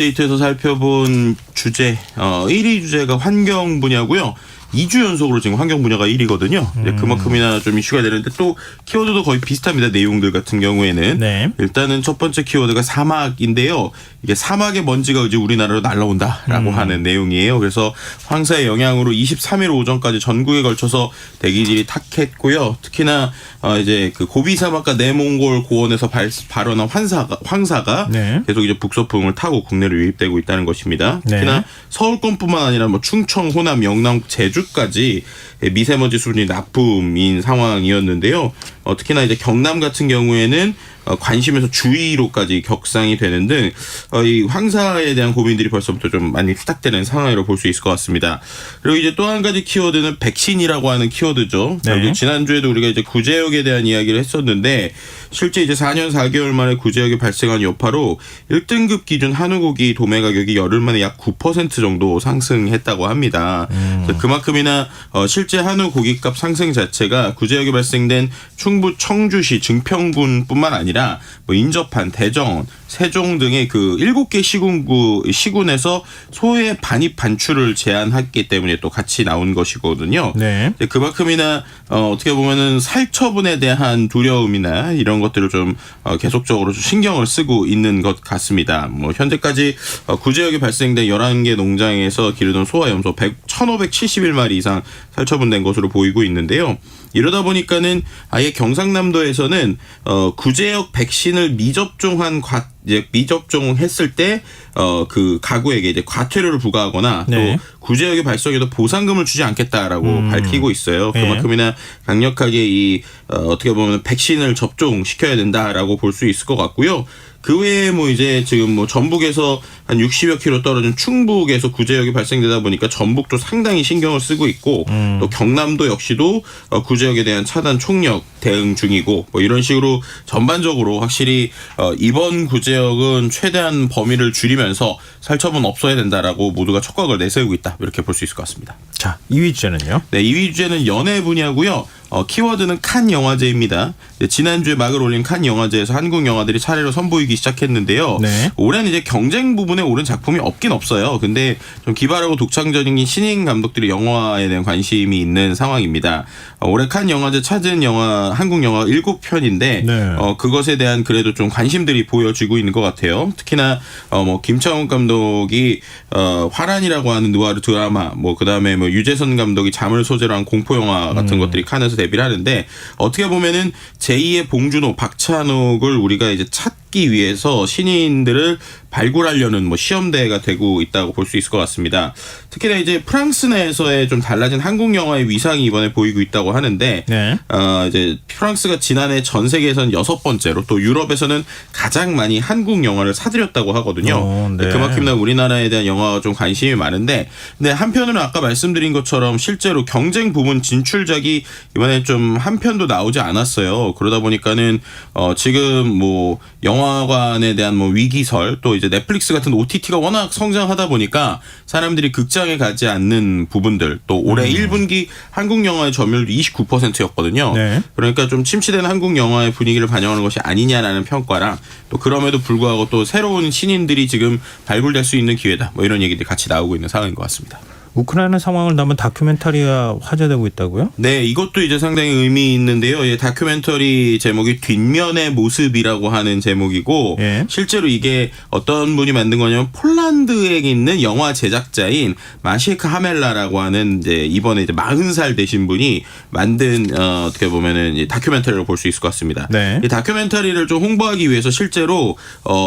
데이트에서 살펴본 주제 1위 주제가 환경 분야고요. 2주 연속으로 지금 환경 분야가 1위거든요. 그만큼이나 좀 이슈가 되는데 또 키워드도 거의 비슷합니다. 내용들 같은 경우에는. 네. 일단은 첫 번째 키워드가 사막인데요. 이게 사막의 먼지가 이제 우리나라로 날아온다라고 하는 내용이에요. 그래서 황사의 영향으로 23일 오전까지 전국에 걸쳐서 대기질이 탁했고요. 특히나 이제 그 고비 사막과 내몽골 고원에서 발원한 황사가 네. 계속 이제 북서풍을 타고 국내로 유입되고 있다는 것입니다. 특히나 네. 서울권뿐만 아니라 뭐 충청, 호남, 영남, 제주까지 미세먼지 수준이 나쁨인 상황이었는데요. 특히나 이제 경남 같은 경우에는 관심에서 주의로까지 격상이 되는 등 이 황사에 대한 고민들이 벌써부터 좀 많이 시작되는 상황이라고 볼 수 있을 것 같습니다. 그리고 이제 또 한 가지 키워드는 백신이라고 하는 키워드죠. 네. 지난주에도 우리가 이제 구제역에 대한 이야기를 했었는데 실제 이제 4년 4개월 만에 구제역이 발생한 여파로 1등급 기준 한우고기 도매 가격이 열흘 만에 약 9% 정도 상승했다고 합니다. 그만큼이나 실제 한우 고기값 상승 자체가 구제역이 발생된 충북 청주시 증평군뿐만 아니라 뭐 인접한 대전, 세종 등의 그 7개 시군에서 소의 반입 반출을 제한했기 때문에 또 같이 나온 것이거든요. 네. 그만큼이나 어떻게 보면은 살처분에 대한 두려움이나 이런 것들을 좀 계속적으로 좀 신경을 쓰고 있는 것 같습니다. 뭐 현재까지 구제역이 발생된 11개 농장에서 기르던 소와 염소 1,571마리 이상 살처분된 것으로 보이고 있는데요. 이러다 보니까는 아예 경상남도에서는 구제역 백신을 미접종했을 때 그 가구에게 이제 과태료를 부과하거나 네. 또 구제역이 발생해도 보상금을 주지 않겠다라고 밝히고 있어요. 네. 그만큼이나 강력하게 이 어떻게 보면 백신을 접종시켜야 된다라고 볼 수 있을 것 같고요. 그 외에 뭐 이제 지금 뭐 전북에서 한 60여 킬로 떨어진 충북에서 구제역이 발생되다 보니까 전북도 상당히 신경을 쓰고 있고 또 경남도 역시도 구제역에 대한 차단 총력 대응 중이고 뭐 이런 식으로 전반적으로 확실히 이번 구제역은 최대한 범위를 줄이면서 살처분 없어야 된다라고 모두가 촉각을 내세우고 있다. 이렇게 볼 수 있을 것 같습니다. 자, 2위 주제는요? 네, 2위 주제는 연예 분야고요. 키워드는 칸 영화제입니다. 네, 지난주에 막을 올린 칸 영화제에서 한국 영화들이 차례로 선보이기 시작했는데요. 네. 올해는 이제 경쟁 부분에 오른 작품이 없긴 없어요. 근데 좀 기발하고 독창적인 신인 감독들이 영화에 대한 관심이 있는 상황입니다. 올해 칸 영화제 찾은 영화 한국 영화 7편인데 네. 그것에 대한 그래도 좀 관심들이 보여지고 있는 것 같아요. 특히나 뭐 김창훈 감독이 화란이라고 하는 누아르 드라마, 뭐 그다음에 뭐 유재선 감독이 잠을 소재로 한 공포 영화 같은 것들이 칸에서 데뷔를 하는데 어떻게 보면은 제2의 봉준호, 박찬욱을 우리가 이제 찾기 위해서 신인들을 발굴하려는 뭐 시험대회가 되고 있다고 볼 수 있을 것 같습니다. 특히나 이제 프랑스 내에서의 좀 달라진 한국 영화의 위상이 이번에 보이고 있다고 하는데 네. 이제 프랑스가 지난해 전 세계에서는 6번째로 또 유럽에서는 가장 많이 한국 영화를 사들였다고 하거든요. 네. 그만큼이나 우리나라에 대한 영화가 좀 관심이 많은데 근데 한편으로는 아까 말씀드린 것처럼 실제로 경쟁 부문 진출작이 이번에 좀 한 편도 나오지 않았어요. 그러다 보니까는 지금 뭐 영화관에 대한 뭐 위기설 또 이제 넷플릭스 같은 OTT가 워낙 성장하다 보니까 사람들이 극장에 가지 않는 부분들 또 올해 1분기 한국 영화의 점유율도 29%였거든요. 네. 그러니까 좀 침체된 한국 영화의 분위기를 반영하는 것이 아니냐라는 평가랑 또 그럼에도 불구하고 또 새로운 신인들이 지금 발굴될 수 있는 기회다. 뭐 이런 얘기들이 같이 나오고 있는 상황인 것 같습니다. 우크라이나 상황을 담은 다큐멘터리가 화제되고 있다고요? 네, 이것도 이제 상당히 의미 있는데요. 이 다큐멘터리 제목이 뒷면의 모습이라고 하는 제목이고 예. 실제로 이게 어떤 분이 만든 거냐면 폴란드에 있는 영화 제작자인 마시에크 하멜라라고 하는 이제 이번에 이제 40살 되신 분이 만든 어떻게 보면은 이 다큐멘터리를 볼 수 있을 것 같습니다. 네. 이 다큐멘터리를 좀 홍보하기 위해서 실제로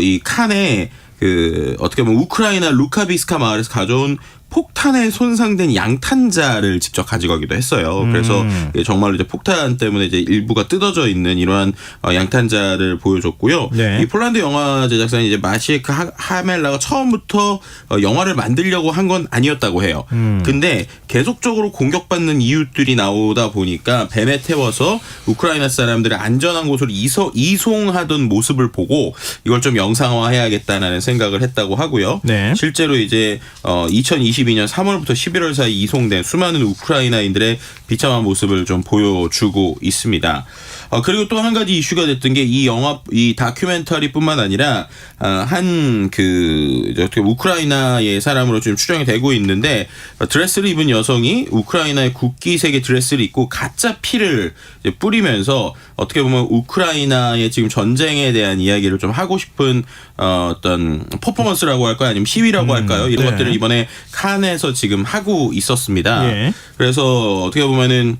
이 칸에 그 어떻게 보면 우크라이나 루카비스카 마을에서 가져온 폭탄에 손상된 양탄자를 직접 가져가기도 했어요. 그래서 정말로 이제 폭탄 때문에 이제 일부가 뜯어져 있는 이러한 양탄자를 보여줬고요. 네. 이 폴란드 영화 제작사인 이제 마시에크 하멜라가 처음부터 영화를 만들려고 한 건 아니었다고 해요. 근데 계속적으로 공격받는 이웃들이 나오다 보니까 뱀에 태워서 우크라이나 사람들을 안전한 곳으로 이송하던 모습을 보고 이걸 좀 영상화해야겠다는 생각을 했다고 하고요. 네. 실제로 이제 2022년 3월부터 11월 사이 이송된 수많은 우크라이나인들의 비참한 모습을 좀 보여주고 있습니다. 그리고 또 한 가지 이슈가 됐던 게 이 다큐멘터리뿐만 아니라 어떻게 우크라이나의 사람으로 지금 추정이 되고 있는데 드레스를 입은 여성이 우크라이나의 국기색의 드레스를 입고 가짜 피를 이제 뿌리면서 어떻게 보면 우크라이나의 지금 전쟁에 대한 이야기를 좀 하고 싶은 어떤 퍼포먼스라고 할까요? 아니면 시위라고 할까요? 이런 네. 것들을 이번에 칸에서 지금 하고 있었습니다. 예. 그래서 어떻게 보면은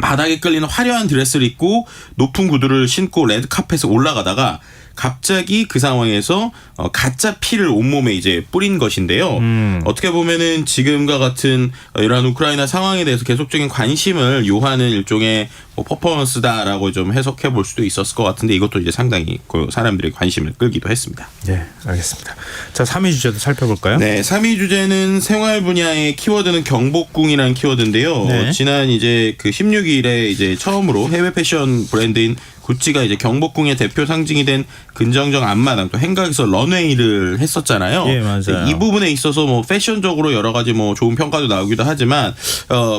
바닥에 끌리는 화려한 드레스를 입고 높은 구두를 신고 레드카펫에 올라가다가 갑자기 그 상황에서 가짜 피를 온몸에 이제 뿌린 것인데요. 어떻게 보면은 지금과 같은 이러한 우크라이나 상황에 대해서 계속적인 관심을 요하는 일종의 퍼포먼스다라고 좀 해석해 볼 수도 있었을 것 같은데 이것도 이제 상당히 그 사람들의 관심을 끌기도 했습니다. 네, 알겠습니다. 자, 3위 주제도 살펴볼까요? 네, 3위 주제는 생활 분야의 키워드는 경복궁이라는 키워드인데요. 네. 지난 이제 그 16일에 이제 처음으로 해외 패션 브랜드인 구찌가 이제 경복궁의 대표 상징이 된 근정정 앞마당 또 행각에서 런웨이를 했었잖아요. 예, 맞아요. 이 부분에 있어서 뭐 패션적으로 여러 가지 뭐 좋은 평가도 나오기도 하지만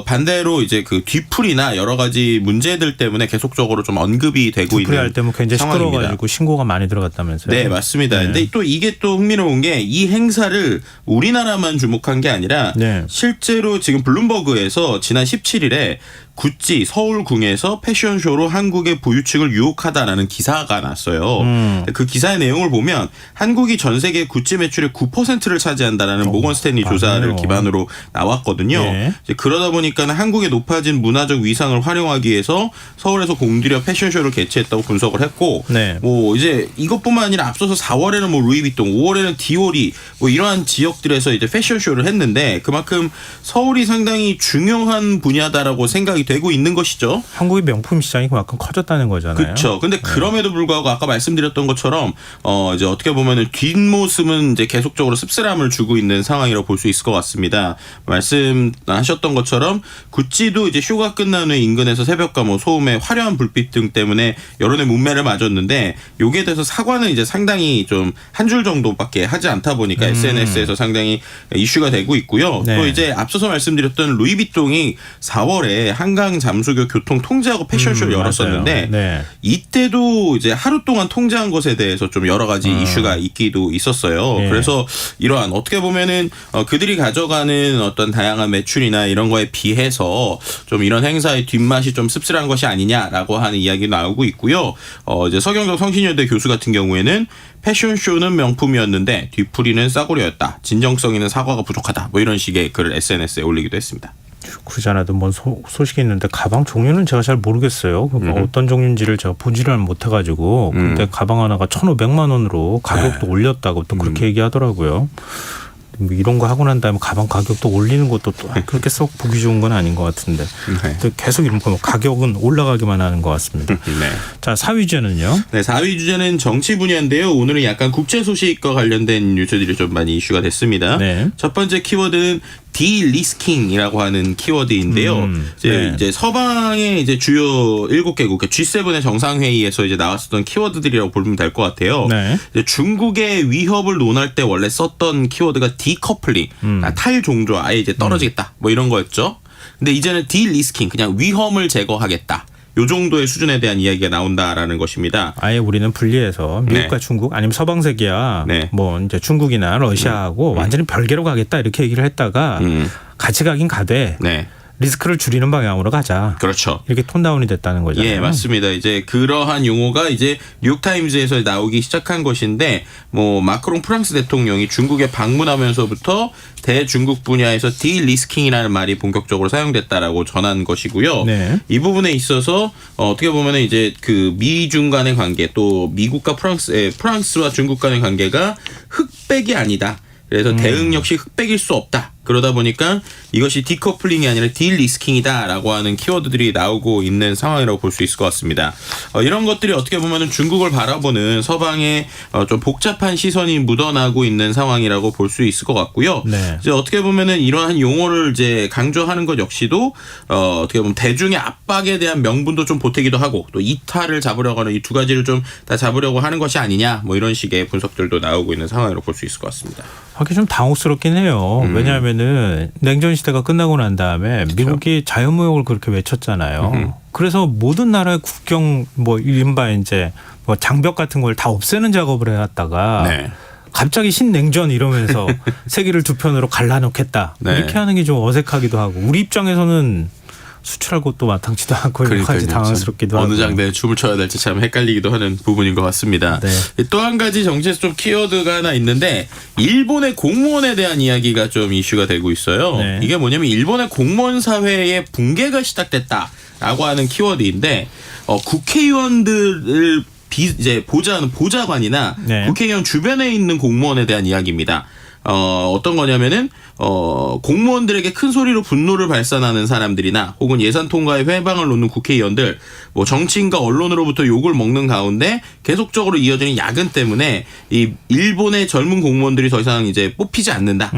반대로 이제 그 뒤풀이나 여러 가지 문제들 때문에 계속적으로 좀 언급이 되고 있는 할 때 뭐 굉장히 상황입니다. 시끄러워가지고 신고가 많이 들어갔다면서요? 네, 맞습니다. 네. 근데 또 이게 또 흥미로운 게 이 행사를 우리나라만 주목한 게 아니라 네. 실제로 지금 블룸버그에서 지난 17일에 구찌 서울궁에서 패션쇼로 한국의 부유층을 유혹하다라는 기사가 났어요. 그 기사의 내용을 보면 한국이 전 세계 구찌 매출의 9%를 차지한다라는 모건 스탠리 조사를 기반으로 나왔거든요. 예. 이제 그러다 보니까 한국의 높아진 문화적 위상을 활용하기 위해서 서울에서 공들여 패션쇼를 개최했다고 분석을 했고, 네. 뭐 이제 이것뿐만 아니라 앞서서 4월에는 뭐 루이비통, 5월에는 디올이 뭐 이러한 지역들에서 이제 패션쇼를 했는데 그만큼 서울이 상당히 중요한 분야다라고 생각이 되고 있는 것이죠. 한국의 명품 시장이 그만큼 커졌다는 거잖아요. 그렇죠. 근데 그럼에도 불구하고 아까 말씀드렸던 것처럼 이제 어떻게 보면은 뒷모습은 이제 계속적으로 씁쓸함을 주고 있는 상황이라고 볼 수 있을 것 같습니다. 말씀하셨던 것처럼 구찌도 이제 쇼가 끝난 후에 인근에서 새벽과 뭐 소음의 화려한 불빛 등 때문에 여론의 문매를 맞았는데 여기에 대해서 사과는 이제 상당히 좀 한 줄 정도밖에 하지 않다 보니까 SNS에서 상당히 이슈가 되고 있고요. 네. 또 이제 앞서서 말씀드렸던 루이비통이 4월에 한강 잠수교 교통 통제하고 패션쇼를 열었었는데 네. 이때도 이제 하루 동안 통제한 것에 대해서 좀 여러 가지 이슈가 있기도 있었어요. 예. 그래서 이러한 어떻게 보면은 그들이 가져가는 어떤 다양한 매출이나 이런 거에 비해서 좀 이런 행사의 뒷맛이 좀 씁쓸한 것이 아니냐라고 하는 이야기 나오고 있고요. 이제 서경석 성신여대 교수 같은 경우에는 패션쇼는 명품이었는데 뒤풀이는 싸구려였다. 진정성 있는 사과가 부족하다. 뭐 이런 식의 글을 SNS에 올리기도 했습니다. 그잖아도 뭔 소식이 있는데 가방 종류는 제가 잘 모르겠어요. 어떤 종류인지를 제가 보지를 못해가지고 근데 가방 하나가 1,500만 원으로 가격도 올렸다고 또 그렇게 얘기하더라고요. 뭐 이런 거 하고 난 다음에 가방 가격도 올리는 것도 또 그렇게 썩 보기 좋은 건 아닌 것 같은데 계속 이런 거 가격은 올라가기만 하는 것 같습니다. 네. 자, 4위 주제는요? 네, 4위 주제는 정치 분야인데요. 오늘은 약간 국제 소식과 관련된 뉴스들이 좀 많이 이슈가 됐습니다. 네. 첫 번째 키워드는 디리스킹이라고 하는 키워드인데요. 이제 서방의 이제 주요 7개국 G7의 정상회의에서 이제 나왔었던 키워드들이라고 보면 될 것 같아요. 네. 이제 중국의 위협을 논할 때 원래 썼던 키워드가 디커플링, 탈종조, 아예 이제 떨어지겠다, 뭐 이런 거였죠. 근데 이제는 디리스킹, 그냥 위험을 제거하겠다. 요 정도의 수준에 대한 이야기가 나온다라는 것입니다. 아예 우리는 분리해서 미국과 중국 아니면 서방 세계야 뭐 이제 중국이나 러시아하고 완전히 별개로 가겠다 이렇게 얘기를 했다가 같이 가긴 가되 리스크를 줄이는 방향으로 가자. 그렇죠. 이렇게 톤다운이 됐다는 거잖아요. 예, 맞습니다. 이제 그러한 용어가 이제 뉴욕타임즈에서 나오기 시작한 것인데 뭐 마크롱 프랑스 대통령이 중국에 방문하면서부터 대중국 분야에서 디리스킹이라는 말이 본격적으로 사용됐다라고 전한 것이고요. 네. 이 부분에 있어서 어떻게 보면은 이제 그 미중 간의 관계 또 미국과 프랑스와 중국 간의 관계가 흑백이 아니다. 그래서 대응 역시 흑백일 수 없다. 그러다 보니까 이것이 디커플링이 아니라 디리스킹이다라고 하는 키워드들이 나오고 있는 상황이라고 볼 수 있을 것 같습니다. 이런 것들이 어떻게 보면은 중국을 바라보는 서방의 좀 복잡한 시선이 묻어나고 있는 상황이라고 볼 수 있을 것 같고요. 네. 이제 어떻게 보면은 이러한 용어를 이제 강조하는 것 역시도 어떻게 보면 대중의 압박에 대한 명분도 좀 보태기도 하고 또 이탈을 잡으려고 하는 이 두 가지를 좀 다 잡으려고 하는 것이 아니냐 뭐 이런 식의 분석들도 나오고 있는 상황이라고 볼 수 있을 것 같습니다. 하긴 좀 당혹스럽긴 해요. 왜냐하면 보면은 냉전 시대가 끝나고 난 다음에 미국이 자유무역을 그렇게 외쳤잖아요. 그래서 모든 나라의 국경 뭐 이른바 이제 뭐 장벽 같은 걸 다 없애는 작업을 해왔다가 네. 갑자기 신냉전 이러면서 세계를 두 편으로 갈라놓겠다. 네. 이렇게 하는 게 좀 어색하기도 하고 우리 입장에서는 수출할 곳도 마땅치도 않고 여러 가지 당황스럽기도 하고 어느 장단에 춤을 춰야 될지 참 헷갈리기도 하는 부분인 것 같습니다. 네. 또 한 가지 정치에서 좀 키워드가 하나 있는데 일본의 공무원에 대한 이야기가 좀 이슈가 되고 있어요. 네. 이게 뭐냐면 일본의 공무원 사회의 붕괴가 시작됐다라고 하는 키워드인데 국회의원들을 이제 보좌하는 보좌관이나 네. 국회의원 주변에 있는 공무원에 대한 이야기입니다. 어떤 거냐면은 공무원들에게 큰 소리로 분노를 발산하는 사람들이나 혹은 예산 통과에 회방을 놓는 국회의원들, 뭐 정치인과 언론으로부터 욕을 먹는 가운데 계속적으로 이어지는 야근 때문에 이 일본의 젊은 공무원들이 더 이상 이제 뽑히지 않는다.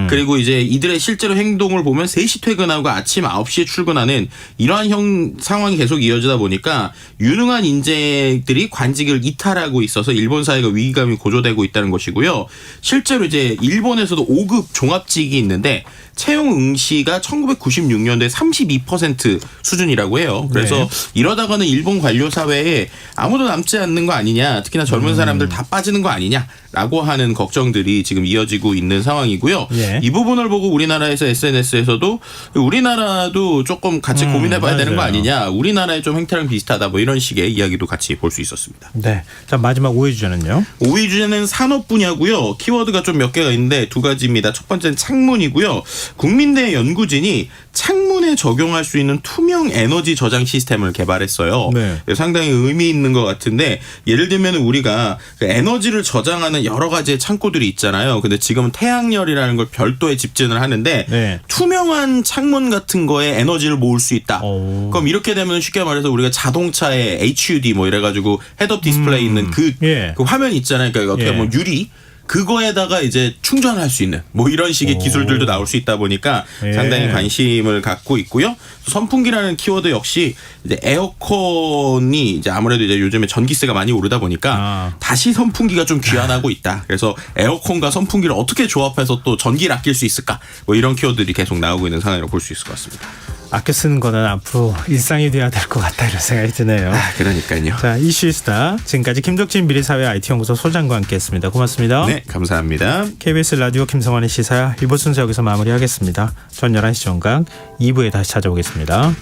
그리고 이제 이들의 실제로 행동을 보면 3시 퇴근하고 아침 9시에 출근하는 이러한 상황이 계속 이어지다 보니까 유능한 인재들이 관직을 이탈하고 있어서 일본 사회가 위기감이 고조되고 있다는 것이고요. 실제로 이제 일본에서도 5급 종합직이 있는데 채용 응시가 1996년도에 32% 수준이라고 해요. 그래서 네. 이러다가는 일본 관료 사회에 아무도 남지 않는 거 아니냐, 특히나 젊은 사람들 다 빠지는 거 아니냐라고 하는 걱정들이 지금 이어지고 있는 상황이고요. 예. 이 부분을 보고 우리나라에서 SNS에서도 우리나라도 조금 같이 고민해봐야 되는 거 맞아요. 아니냐, 우리나라의 좀 행태랑 비슷하다, 뭐 이런 식의 이야기도 같이 볼 수 있었습니다. 네. 자 마지막 5위 주제는요. 5위 주제는 산업 분야고요. 키워드가 좀 몇 개가 있는데 두 가지입니다. 첫 번째는 창문이고요. 국민대 연구진이 창문에 적용할 수 있는 투명 에너지 저장 시스템을 개발했어요. 네. 상당히 의미 있는 것 같은데, 예를 들면 우리가 그 에너지를 저장하는 여러 가지의 창고들이 있잖아요. 근데 지금은 태양열이라는 걸 별도의 집진을 하는데 네. 투명한 창문 같은 거에 에너지를 모을 수 있다. 오. 그럼 이렇게 되면 쉽게 말해서 우리가 자동차에 HUD 뭐 이래가지고 헤드업 디스플레이 있는 그 화면 있잖아요. 그러니까 어떻게 보면 유리. 그거에다가 이제 충전할 수 있는 뭐 이런 식의 기술들도 나올 수 있다 보니까 상당히 관심을 갖고 있고요. 선풍기라는 키워드 역시 이제 에어컨이 이제 아무래도 이제 요즘에 전기세가 많이 오르다 보니까 다시 선풍기가 좀 귀환하고 있다. 그래서 에어컨과 선풍기를 어떻게 조합해서 또 전기를 아낄 수 있을까? 뭐 이런 키워드들이 계속 나오고 있는 상황이라고 볼 수 있을 것 같습니다. 아껴 쓰는 거는 앞으로 일상이 돼야 될 것 같다 이런 생각이 드네요. 그러니까요. 자, 이슈스타 지금까지 김덕진 미래사회 IT연구소 소장과 함께했습니다. 고맙습니다. 네, 감사합니다. KBS 라디오 김성환의 시사 1부 순서 여기서 마무리하겠습니다. 전 11시 정각 2부에 다시 찾아오겠습니다.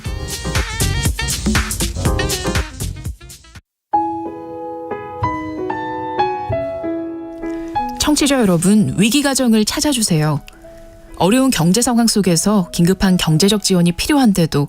청취자 여러분, 위기가정을 찾아주세요. 어려운 경제 상황 속에서 긴급한 경제적 지원이 필요한데도